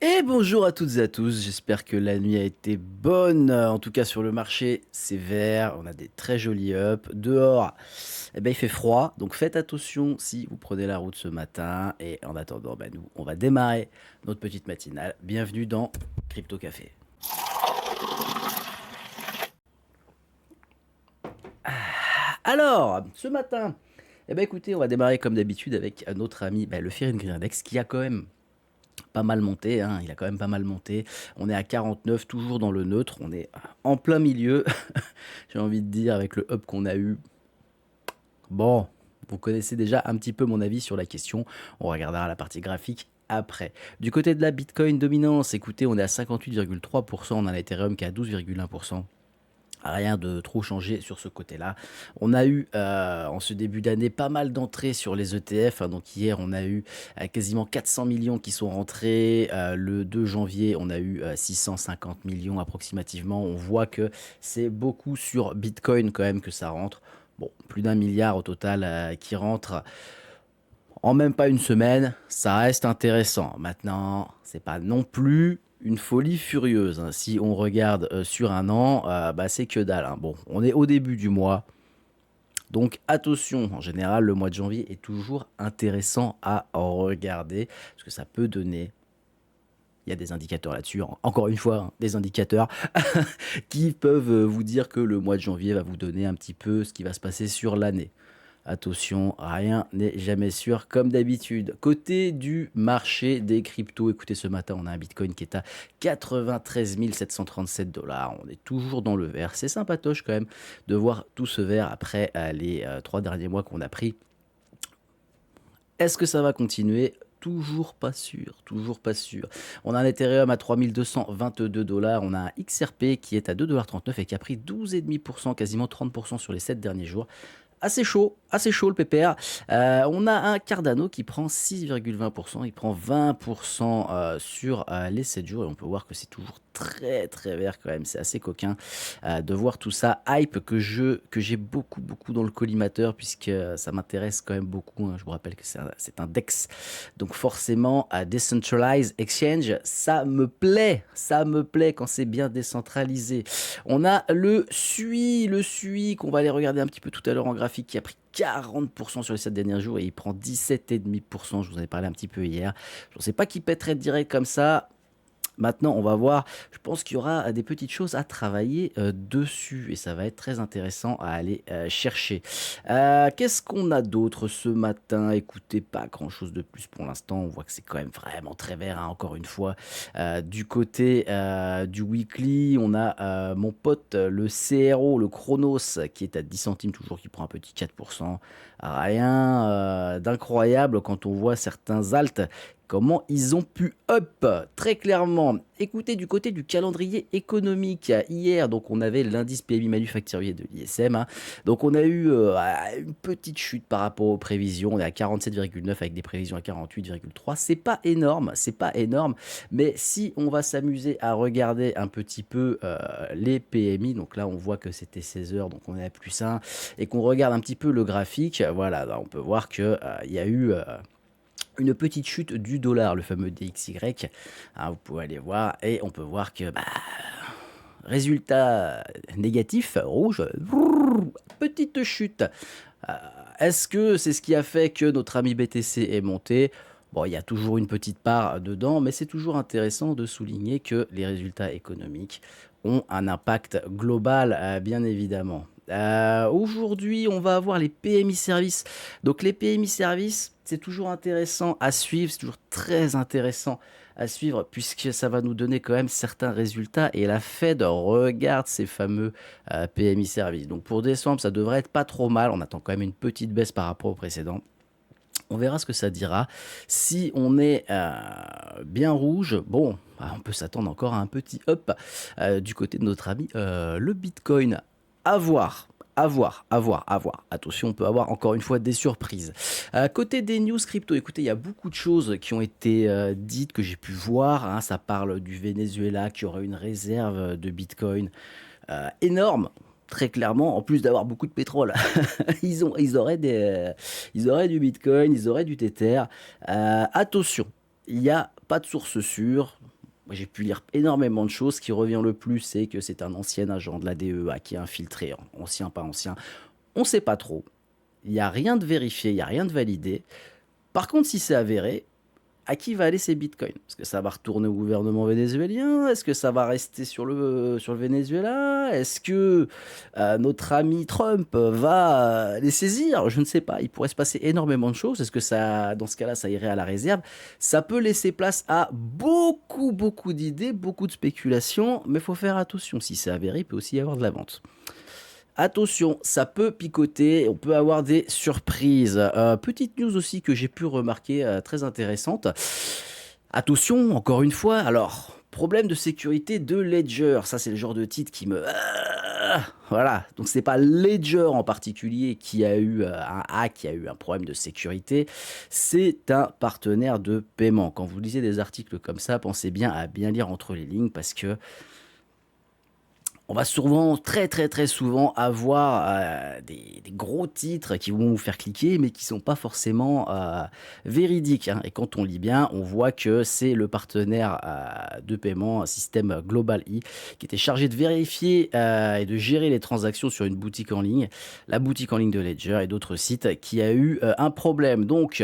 Et bonjour à toutes et à tous, j'espère que la nuit a été bonne. En tout cas sur le marché, c'est vert, on a des très jolis ups. Dehors, il fait froid, donc faites attention si vous prenez la route ce matin. Et en attendant, nous, on va démarrer notre petite matinale. Bienvenue dans Crypto Café. Alors, ce matin, écoutez, on va démarrer comme d'habitude avec notre ami le Fear Green Index qui a quand même pas mal monté, hein, il a quand même pas mal monté. On est à 49, toujours dans le neutre. On est en plein milieu, j'ai envie de dire, avec le up qu'on a eu. Bon, vous connaissez déjà un petit peu mon avis sur la question. On regardera la partie graphique après. Du côté de la Bitcoin dominance, écoutez, on est à 58,3%. On a l'Ethereum qui est à 12,1%. Rien de trop changé sur ce côté-là. On a eu en ce début d'année pas mal d'entrées sur les ETF, hein. Donc hier, on a eu quasiment 400 millions qui sont rentrés. Le 2 janvier, on a eu 650 millions approximativement. On voit que c'est beaucoup sur Bitcoin quand même que ça rentre. Bon, plus d'un milliard au total qui rentre en même pas une semaine. Ça reste intéressant. Maintenant, c'est pas non plus une folie furieuse, hein. Si on regarde sur un an, c'est que dalle, hein. Bon, on est au début du mois, donc attention. En général, le mois de janvier est toujours intéressant à regarder parce que ça peut donner. Il y a des indicateurs là-dessus, encore une fois, hein, des indicateurs qui peuvent vous dire que le mois de janvier va vous donner un petit peu ce qui va se passer sur l'année. Attention, rien n'est jamais sûr comme d'habitude. Côté du marché des cryptos, écoutez, ce matin, on a un Bitcoin qui est à 93 737 dollars. On est toujours dans le vert. C'est sympatoche quand même de voir tout ce vert après les 3 derniers mois qu'on a pris. Est-ce que ça va continuer? Toujours pas sûr, toujours pas sûr. On a un Ethereum à 3222 dollars, on a un XRP qui est à 2,39 $ et qui a pris 12,5%, quasiment 30% sur les 7 derniers jours. Assez chaud le PPR. On a un Cardano qui prend 6,20%, il prend 20% sur les 7 jours et on peut voir que c'est toujours très très vert quand même. C'est assez coquin de voir tout ça. Hype que j'ai beaucoup dans le collimateur puisque ça m'intéresse quand même beaucoup, hein. Je vous rappelle que c'est un DEX. Donc forcément, à Decentralized Exchange, ça me plaît quand c'est bien décentralisé. On a le SUI qu'on va aller regarder un petit peu tout à l'heure en graphique qui a pris 40% sur les 7 derniers jours et il prend 17,5%. Je vous en ai parlé un petit peu hier. Je ne sais pas qui pèterait direct comme ça. Maintenant, on va voir. Je pense qu'il y aura des petites choses à travailler dessus et ça va être très intéressant à aller chercher. Qu'est-ce qu'on a d'autre ce matin? Écoutez, pas grand-chose de plus pour l'instant. On voit que c'est quand même vraiment très vert, hein, encore une fois. Du côté du weekly, on a mon pote, le CRO, le Chronos, qui est à 10 centimes toujours, qui prend un petit 4%. Rien d'incroyable quand on voit certains alts comment ils ont pu up très clairement. Écoutez, du côté du calendrier économique, hier, donc on avait l'indice PMI manufacturier de l'ISM, hein. Donc on a eu une petite chute par rapport aux prévisions. On est à 47,9 avec des prévisions à 48,3. C'est pas énorme, mais si on va s'amuser à regarder un petit peu les PMI, donc là on voit que c'était 16 heures, donc on est à plus 1, et qu'on regarde un petit peu le graphique, voilà, là, on peut voir que il y a eu une petite chute du dollar, le fameux DXY, hein, vous pouvez aller voir, et on peut voir que, résultat négatif, rouge, petite chute. Euh, Est-ce que c'est ce qui a fait que notre ami BTC est monté? Bon, il y a toujours une petite part dedans, mais c'est toujours intéressant de souligner que les résultats économiques ont un impact global, bien évidemment. Aujourd'hui, on va avoir les PMI services. Donc les PMI services, c'est toujours intéressant à suivre, c'est toujours très intéressant à suivre puisque ça va nous donner quand même certains résultats et la Fed regarde ces fameux PMI services. Donc pour décembre, ça devrait être pas trop mal. On attend quand même une petite baisse par rapport au précédent. On verra ce que ça dira. Si on est bien rouge, bon, on peut s'attendre encore à un petit up du côté de notre ami le Bitcoin. À voir. À voir, à voir, à voir. Attention, on peut avoir encore une fois des surprises. Côté des news crypto, écoutez, il y a beaucoup de choses qui ont été dites, que j'ai pu voir, hein. Ça parle du Venezuela qui aurait une réserve de Bitcoin énorme. Très clairement, en plus d'avoir beaucoup de pétrole, ils auraient du Bitcoin, ils auraient du Tether. Attention, il y a pas de source sûre. Moi, j'ai pu lire énormément de choses. Ce qui revient le plus, c'est que c'est un ancien agent de la DEA qui est infiltré. Ancien, pas ancien. On ne sait pas trop. Il n'y a rien de vérifié, il n'y a rien de validé. Par contre, si c'est avéré, à qui va aller ces bitcoins? Est-ce que ça va retourner au gouvernement vénézuélien? Est-ce que ça va rester sur le Venezuela? Est-ce que notre ami Trump va les saisir? Je ne sais pas. Il pourrait se passer énormément de choses. Est-ce que ça, dans ce cas-là, ça irait à la réserve? Ça peut laisser place à beaucoup, beaucoup d'idées, beaucoup de spéculations, mais il faut faire attention. Si c'est avéré, il peut aussi y avoir de la vente. Attention, ça peut picoter, on peut avoir des surprises. Petite news aussi que j'ai pu remarquer, très intéressante. Attention, encore une fois, alors, problème de sécurité de Ledger. Ça, c'est le genre de titre qui me... Voilà, donc c'est pas Ledger en particulier qui a eu un hack, qui a eu un problème de sécurité, c'est un partenaire de paiement. Quand vous lisez des articles comme ça, pensez bien à bien lire entre les lignes parce que on va souvent, très très très souvent, avoir des gros titres qui vont vous faire cliquer, mais qui sont pas forcément véridiques, hein. Et quand on lit bien, on voit que c'est le partenaire de paiement, un système Global E, qui était chargé de vérifier et de gérer les transactions sur une boutique en ligne, la boutique en ligne de Ledger et d'autres sites, qui a eu un problème. Donc,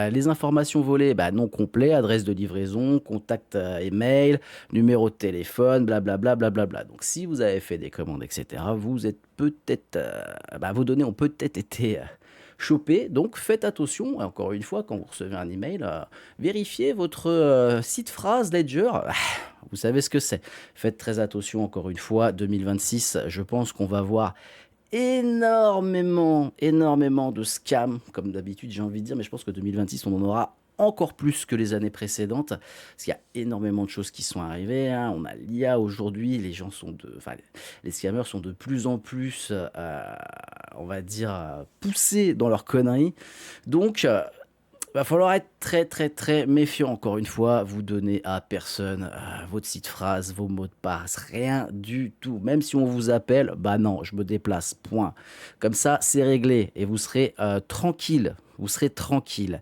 les informations volées, non complet, adresse de livraison, contact email, numéro de téléphone, blablabla, blablabla. Donc, si vous avez fait des commandes, etc., vous êtes peut-être, vos données ont peut-être été chopées. Donc, faites attention. Et encore une fois, quand vous recevez un email, vérifiez votre site phrase Ledger. Vous savez ce que c'est. Faites très attention. Encore une fois, 2026, je pense qu'on va voir énormément de scams, comme d'habitude, j'ai envie de dire, mais je pense que 2026, on en aura encore plus que les années précédentes, parce qu'il y a énormément de choses qui sont arrivées, hein. On a l'IA aujourd'hui, les scammers sont de plus en plus, on va dire, poussés dans leurs conneries. Donc, va falloir être très très très méfiant. Encore une fois, vous donnez à personne votre site phrase, vos mots de passe, rien du tout. Même si on vous appelle, non, je me déplace, point. Comme ça, c'est réglé et vous serez tranquille. Vous serez tranquille.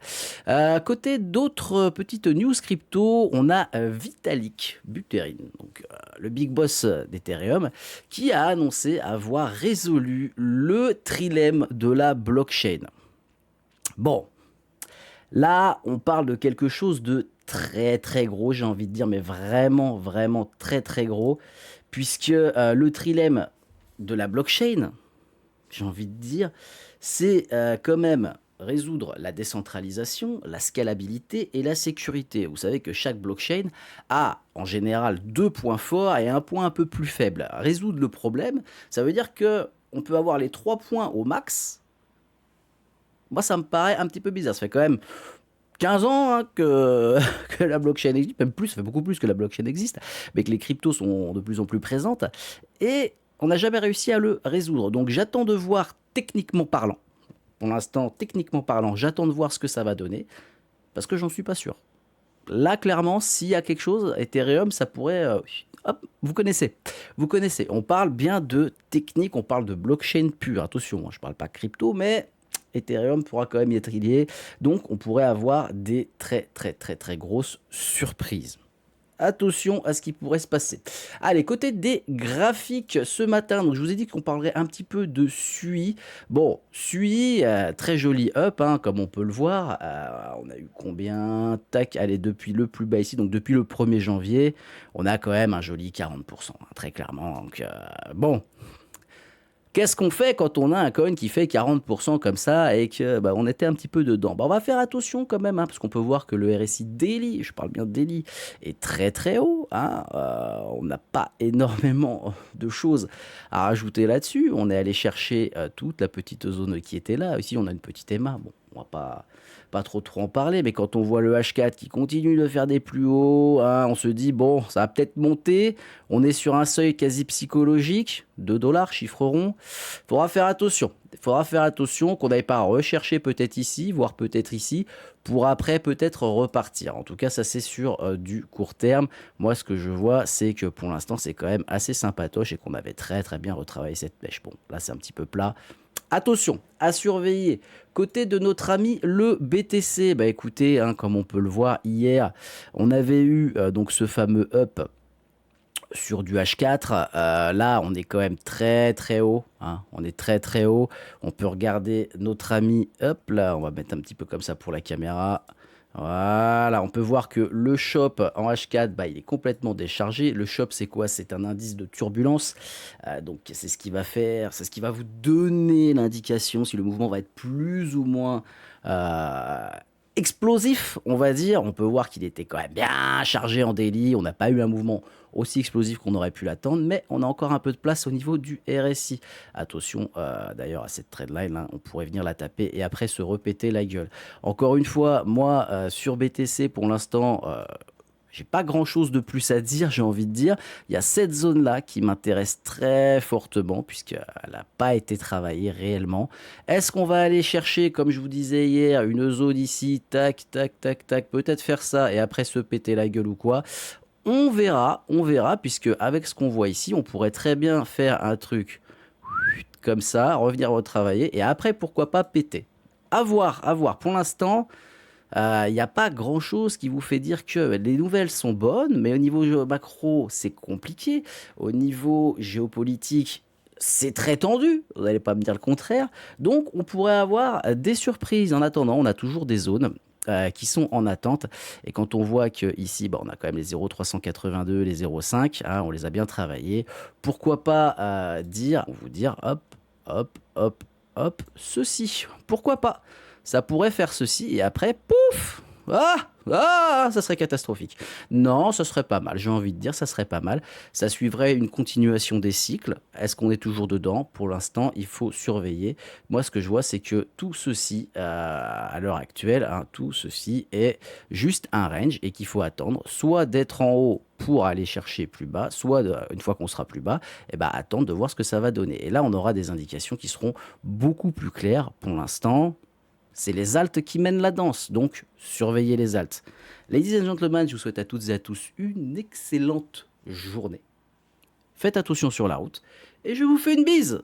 Côté d'autres petites news crypto, on a Vitalik Buterin, donc le big boss d'Ethereum, qui a annoncé avoir résolu le trilemme de la blockchain. Bon. Là, on parle de quelque chose de très très gros, j'ai envie de dire, mais vraiment, vraiment très très gros, puisque le trilemme de la blockchain, j'ai envie de dire, c'est quand même résoudre la décentralisation, la scalabilité et la sécurité. Vous savez que chaque blockchain a en général 2 points forts et un point un peu plus faible. Résoudre le problème, ça veut dire que on peut avoir les 3 points au max. Moi, ça me paraît un petit peu bizarre. Ça fait quand même 15 ans hein, que la blockchain existe, même plus, ça fait beaucoup plus que la blockchain existe, mais que les cryptos sont de plus en plus présentes. Et on n'a jamais réussi à le résoudre. Donc j'attends de voir techniquement parlant. Pour l'instant, techniquement parlant, j'attends de voir ce que ça va donner, parce que j'en suis pas sûr. Là, clairement, s'il y a quelque chose, Ethereum, ça pourrait... hop, vous connaissez. On parle bien de technique, on parle de blockchain pure. Attention, je ne parle pas crypto, mais... Ethereum pourra quand même y être lié, donc on pourrait avoir des très très très très grosses surprises. Attention à ce qui pourrait se passer. Allez, côté des graphiques ce matin, donc je vous ai dit qu'on parlerait un petit peu de SUI. Bon, SUI, très joli up, hein, comme on peut le voir. On a eu combien? Tac, allez, depuis le plus bas ici, donc depuis le 1er janvier, on a quand même un joli 40%, hein, très clairement. Donc, bon... Qu'est-ce qu'on fait quand on a un coin qui fait 40% comme ça et que on était un petit peu dedans? On va faire attention quand même, hein, parce qu'on peut voir que le RSI daily, je parle bien de daily, est très très haut, hein. On n'a pas énormément de choses à rajouter là-dessus. On est allé chercher toute la petite zone qui était là. Ici, on a une petite EMA. Bon, on va pas trop en parler, mais quand on voit le H4 qui continue de faire des plus hauts, hein, on se dit, bon, ça va peut-être monter. On est sur un seuil quasi psychologique, 2 $, chiffre rond. Il faudra faire attention qu'on n'aille pas rechercher peut-être ici, voire peut-être ici, pour après peut-être repartir. En tout cas, ça c'est sur du court terme. Moi, ce que je vois, c'est que pour l'instant, c'est quand même assez sympatoche et qu'on avait très très bien retravaillé cette pêche. Bon, là, c'est un petit peu plat. Attention, à surveiller. Côté de notre ami le BTC, bah écoutez, hein, comme on peut le voir hier, on avait eu donc ce fameux up sur du H4. Là, on est quand même très très haut, hein. On est très très haut. On peut regarder notre ami. Hop là, on va mettre un petit peu comme ça pour la caméra. Voilà, on peut voir que le shop en H4, bah, il est complètement déchargé. Le shop, c'est quoi? C'est un indice de turbulence. Donc, c'est ce qui va faire, c'est ce qui va vous donner l'indication si le mouvement va être plus ou moins euh, explosif, on va dire. On peut voir qu'il était quand même bien chargé en daily. On n'a pas eu un mouvement aussi explosif qu'on aurait pu l'attendre, mais on a encore un peu de place au niveau du RSI. Attention d'ailleurs à cette trendline, là, on pourrait venir la taper et après se repéter la gueule. Encore une fois, moi sur BTC pour l'instant, j'ai pas grand chose de plus à dire, j'ai envie de dire. Il y a cette zone-là qui m'intéresse très fortement puisqu'elle n'a pas été travaillée réellement. Est-ce qu'on va aller chercher, comme je vous disais hier, une zone ici, tac, tac, tac, tac, peut-être faire ça et après se péter la gueule ou quoi? On verra, puisque avec ce qu'on voit ici, on pourrait très bien faire un truc comme ça, revenir retravailler, et après, pourquoi pas péter. À voir, à voir. Pour l'instant, il n'y a pas grand-chose qui vous fait dire que les nouvelles sont bonnes, mais au niveau macro, c'est compliqué. Au niveau géopolitique, c'est très tendu, vous n'allez pas me dire le contraire. Donc, on pourrait avoir des surprises. En attendant, on a toujours des zones qui sont en attente. Et quand on voit que ici, bah, on a quand même les 0,382, les 0,5, hein, on les a bien travaillés. Pourquoi pas vous dire, hop, hop, hop, hop, ceci. Pourquoi pas? Ça pourrait faire ceci et après, pouf! Ça serait catastrophique. Non, ça serait pas mal. J'ai envie de dire, ça serait pas mal. Ça suivrait une continuation des cycles. Est-ce qu'on est toujours dedans? Pour l'instant, il faut surveiller. Moi, ce que je vois, c'est que tout ceci, à l'heure actuelle, hein, tout ceci est juste un range et qu'il faut attendre soit d'être en haut pour aller chercher plus bas, soit une fois qu'on sera plus bas, eh ben, attendre de voir ce que ça va donner. Et là, on aura des indications qui seront beaucoup plus claires. Pour l'instant, c'est les altes qui mènent la danse, donc surveillez les altes. Ladies and gentlemen, je vous souhaite à toutes et à tous une excellente journée. Faites attention sur la route et je vous fais une bise.